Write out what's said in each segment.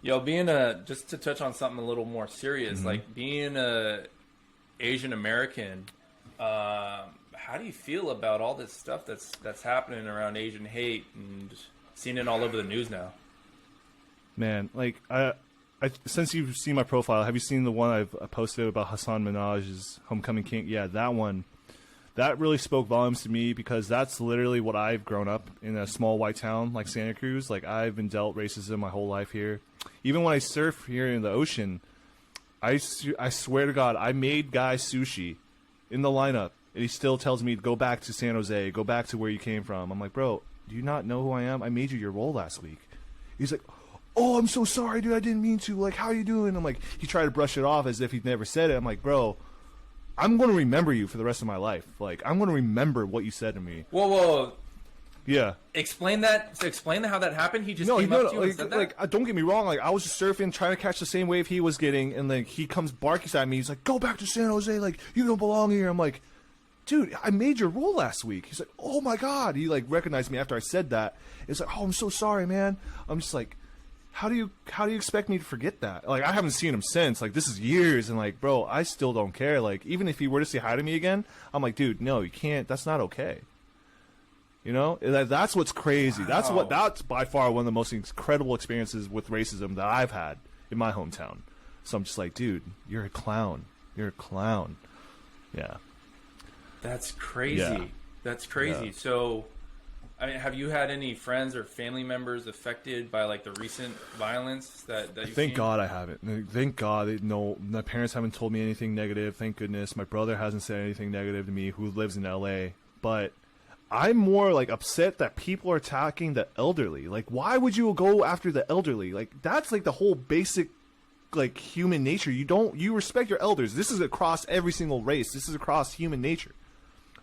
Yo, being a just to touch on something a little more serious, Hmm. like being a Asian American, how do you feel about all this stuff that's happening around Asian hate and seeing it all over the news now? Man, like since you've seen my profile, have you seen the one I've posted about Hassan Minaj's Homecoming King? Yeah, that one. That really spoke volumes to me because that's literally what I've grown up in, a small white town like Santa Cruz. Like, I've been dealt racism my whole life here. Even when I surf here in the ocean, I swear to God, I made Guy sushi in the lineup, and he still tells me to go back to San Jose, go back to where you came from. I'm like, bro, do you not know who I am? I made you your role last week. He's like, oh, I'm so sorry, dude. I didn't mean to. Like, how you doing? I'm like, he tried to brush it off as if he'd never said it. I'm like, bro, I'm going to remember you for the rest of my life. Like, I'm going to remember what you said to me. Whoa, whoa! Yeah. Explain that. So explain how that happened. He just No, came no, up to you and like, said that. don't get me wrong. Like, I was just surfing, trying to catch the same wave he was getting, and like he comes barking at me. He's like, "Go back to San Jose. Like, you don't belong here." I'm like, "Dude, I made your role last week." He's like, "Oh my God." He like recognized me after I said that. It's like, "Oh, I'm so sorry, man." I'm just like, how do you expect me to forget that? Like, I haven't seen him since. Like, this is years, and like, bro, I still don't care. Like, even if he were to say hi to me again, I'm like, dude, no, you can't. That's not okay. You know, that's what's crazy. Wow. That's by far one of the most incredible experiences with racism that I've had in my hometown. So I'm just like, dude, you're a clown. You're a clown. Yeah. That's crazy. Yeah. That's crazy. Yeah. So, I mean, have you had any friends or family members affected by like the recent violence that you've Thank seen? God I haven't. Thank God. No, my parents haven't told me anything negative. Thank goodness. My brother hasn't said anything negative to me, who lives in LA. But I'm more like upset that people are attacking the elderly. Like, why would you go after the elderly? Like, that's like the whole basic like human nature. You respect your elders. This is across every single race. This is across human nature.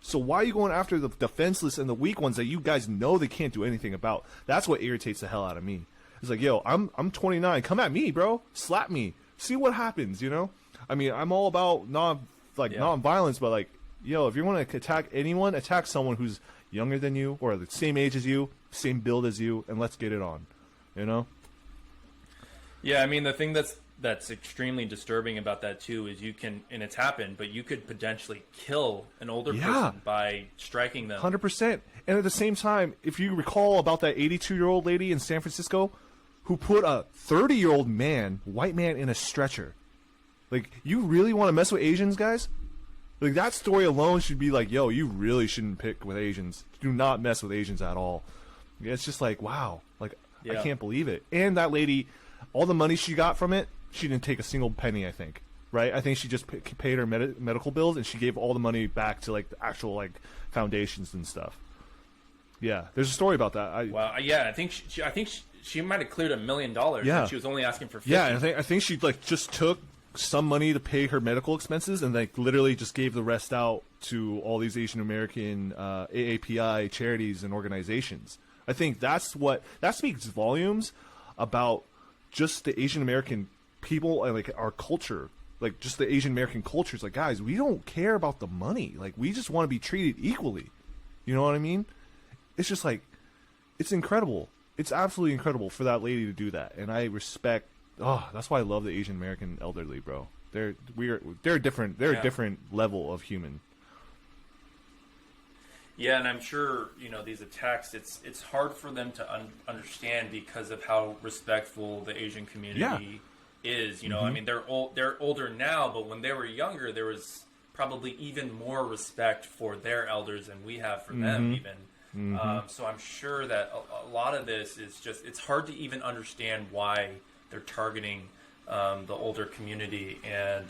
So why are you going after the defenseless and the weak ones that you guys know they can't do anything about? That's what irritates the hell out of me. It's like, yo, I'm 29. Come at me, bro. Slap me. See what happens, you know? I mean, I'm all about non-violence, but like, yo, if you want to attack anyone, attack someone who's younger than you or the same age as you, same build as you, and let's get it on. You know? Yeah, I mean the thing that's extremely disturbing about that too is you can, and it's happened, but you could potentially kill an older person by striking them. 100%. And at the same time, if you recall about that 82-year-old lady in San Francisco who put a 30-year-old man, white man, in a stretcher. Like, you really want to mess with Asians, guys? Like, that story alone should be like, yo, you really shouldn't pick with Asians. Do not mess with Asians at all. It's just like, wow. Like, I can't believe it. And that lady, all the money she got from it, she didn't take a single penny, I think. Right? I think she just paid her medical bills, and she gave all the money back to, like, the actual, like, foundations and stuff. Yeah. There's a story about that. Wow. Yeah, I think she might have cleared $1 million. Yeah. And she was only asking for 50. Yeah, and I think she, like, just took some money to pay her medical expenses and like literally just gave the rest out to all these Asian American AAPI charities and organizations. I think that speaks volumes about just the Asian American people and like our culture, like just the Asian American culture. It's like, guys, we don't care about the money. Like, we just want to be treated equally. You know what I mean? It's just like, it's incredible. It's absolutely incredible for that lady to do that, and I respect. Oh, that's why I love the Asian American elderly, bro. They're different. They're a different level of human. Yeah, and I'm sure these attacks. It's hard for them to understand because of how respectful the Asian community is. I mean, they're older now, but when they were younger, there was probably even more respect for their elders than we have for them. Even so, I'm sure that a lot of this is just. It's hard to even understand why they're targeting the older community, and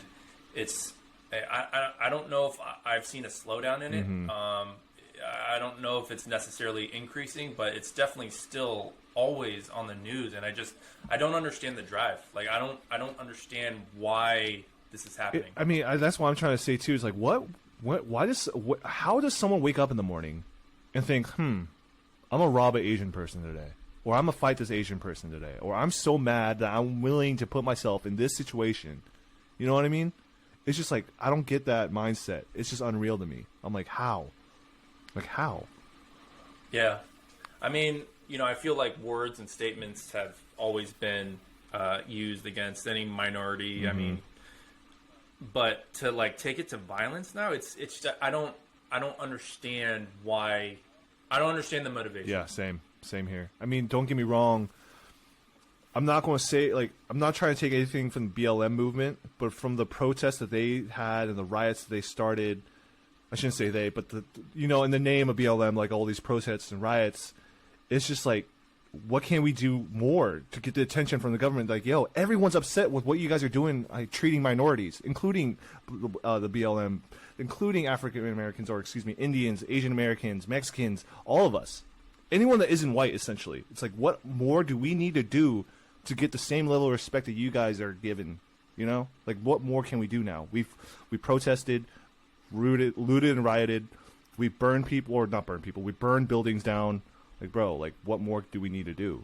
I don't know if I've seen a slowdown in it. I don't know if it's necessarily increasing, but it's definitely still always on the news, and I don't understand the drive. Like, I don't understand why this is happening. I mean, that's what I'm trying to say too. Is like, how does someone wake up in the morning and think, I'm gonna rob an Asian person today? Or I'm going to fight this Asian person today. Or I'm so mad that I'm willing to put myself in this situation. You know what I mean? It's just like, I don't get that mindset. It's just unreal to me. I'm like, how? Like, how? Yeah. I mean, I feel like words and statements have always been used against any minority. I mean, but to like take it to violence now, it's I don't understand why. I don't understand the motivation. Yeah, same here. I mean, don't get me wrong. I'm not going to say, like, I'm not trying to take anything from the BLM movement, but from the protests that they had and the riots that they started, I shouldn't say they, but in the name of BLM, like all these protests and riots, it's just like, what can we do more to get the attention from the government? Like, yo, everyone's upset with what you guys are doing, like, treating minorities, including the BLM, including African Americans, or excuse me, Indians, Asian Americans, Mexicans, all of us. Anyone that isn't white, essentially. It's like, what more do we need to do to get the same level of respect that you guys are given? Like, what more can we do now? We protested, looted and rioted. We burned people, or not burned people. We burned buildings down. Like, bro, like, what more do we need to do?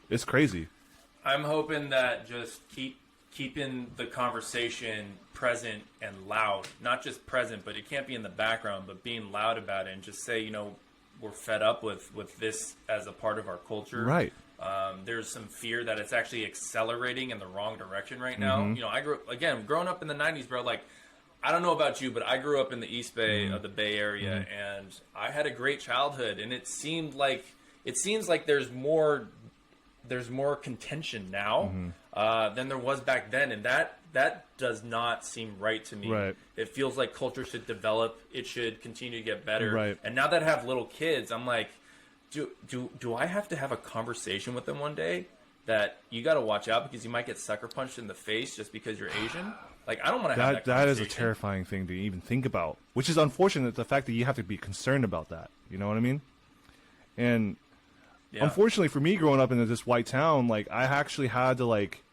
It's crazy. I'm hoping that just keeping the conversation present and loud, not just present, but it can't be in the background, but being loud about it and just say, we're fed up with this as a part of our culture. Right. There's some fear that it's actually accelerating in the wrong direction right now. Growing up in the 90s, bro, like, I don't know about you, but I grew up in the East Bay of the Bay Area, and I had a great childhood, and it seems like there's more contention now than there was back then, and that does not seem right to me. Right. It feels like culture should develop, it should continue to get better. Right. And now that I have little kids, I'm like, do I have to have a conversation with them one day that you got to watch out because you might get sucker punched in the face just because you're Asian? Like, I don't want to have that That is conversation. a terrifying thing to even think about, which is unfortunate, the fact that you have to be concerned about that. You know what I mean? And unfortunately for me, growing up in this white town, like, I actually had to, like,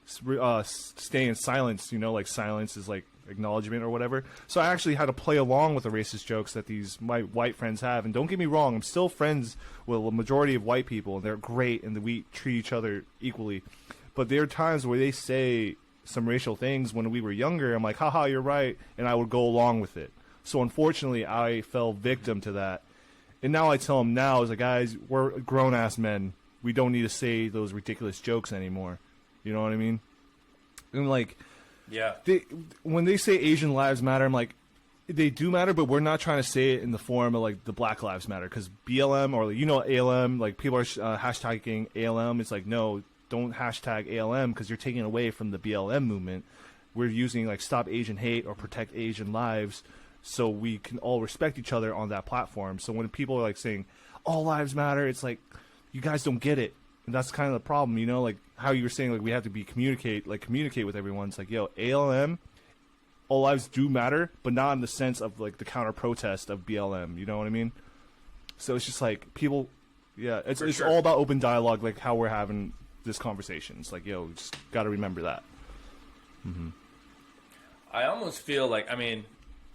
stay in silence. Like, silence is like acknowledgement or whatever. So I actually had to play along with the racist jokes that my white friends have. And don't get me wrong, I'm still friends with a majority of white people, and they're great, and we treat each other equally. But there are times where they say some racial things when we were younger. I'm like, haha, you're right, and I would go along with it. So unfortunately, I fell victim to that. And now I tell them now, is like, guys, we're grown-ass men. We don't need to say those ridiculous jokes anymore. You know what I mean? And, like, when they say Asian lives matter, I'm like, they do matter, but we're not trying to say it in the form of, like, the Black Lives Matter. Because BLM, or, ALM, like, people are hashtagging ALM. It's like, no, don't hashtag ALM because you're taking away from the BLM movement. We're using, like, Stop Asian Hate or Protect Asian Lives so we can all respect each other on that platform. So when people are, like, saying all lives matter, it's like, you guys don't get it. And that's kind of the problem, like how you were saying, like, we have to communicate with everyone. It's like, yo, ALM, all lives do matter, but not in the sense of, like, the counter protest of BLM. You know what I mean? So it's just like people, it's all about open dialogue, like how we're having this conversation. It's like, yo, just got to remember that. I almost feel like, I mean,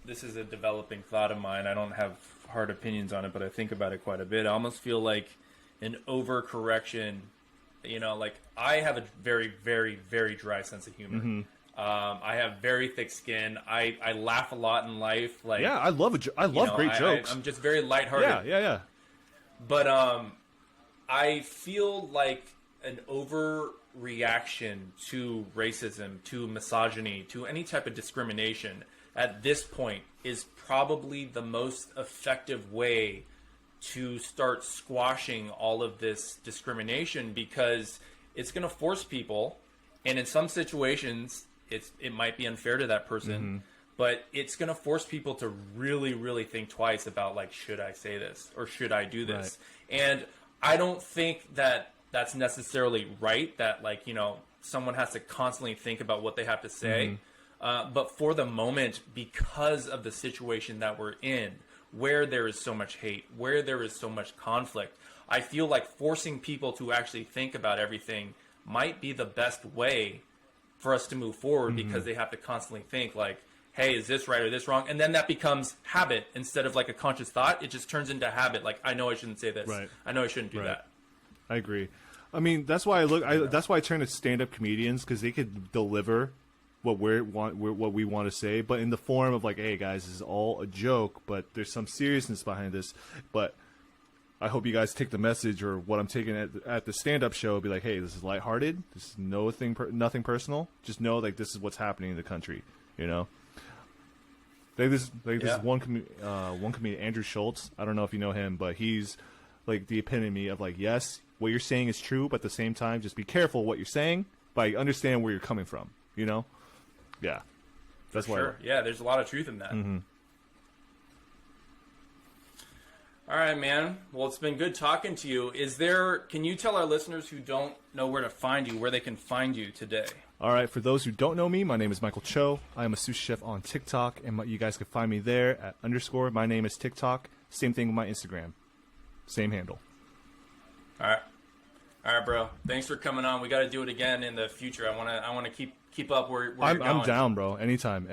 this is a developing thought of mine. I don't have hard opinions on it, but I think about it quite a bit. I almost feel like an overcorrection. Like, I have a very, very, very dry sense of humor. I have very thick skin. I laugh a lot in life. Like, yeah, I love great jokes. I'm just very lighthearted. Yeah. But I feel like an overreaction to racism, to misogyny, to any type of discrimination at this point is probably the most effective way to start squashing all of this discrimination, because it's going to force people, and in some situations it might be unfair to that person, but it's going to force people to really, really think twice about, like, should I say this or should I do this? Right. And I don't think that that's necessarily right, that, like, someone has to constantly think about what they have to say. But for the moment, because of the situation that we're in, where there is so much hate, where there is so much conflict, I feel like forcing people to actually think about everything might be the best way for us to move forward, because they have to constantly think, like, hey, is this right or this wrong? And then that becomes habit instead of, like, a conscious thought. It just turns into habit. Like, I know I shouldn't say this. Right. I know I shouldn't do that. I agree. I mean, that's why that's why I turn to stand-up comedians, because they could deliver what we want to say, but in the form of, like, hey guys, this is all a joke, but there's some seriousness behind this. But I hope you guys take the message or what I'm taking at the stand-up show. Be like, hey, this is lighthearted. This is nothing personal. Just know like this is what's happening in the country. You know. This one comedian, Andrew Schultz. I don't know if you know him, but he's like the epitome of like, yes, what you're saying is true, but at the same time, just be careful what you're saying, but understand where you're coming from. You know. Yeah. That's why. Sure. Yeah, there's a lot of truth in that. Mm-hmm. All right, man. Well, it's been good talking to you. Can you tell our listeners who don't know where to find you, where they can find you today? All right, for those who don't know me, my name is Michael Cho. I am a sushi chef on TikTok, and you guys can find me there at _ my name is TikTok. Same thing with my Instagram. Same handle. All right, bro. Thanks for coming on. We got to do it again in the future. I want to keep up where you're going. I'm down, bro. Anytime.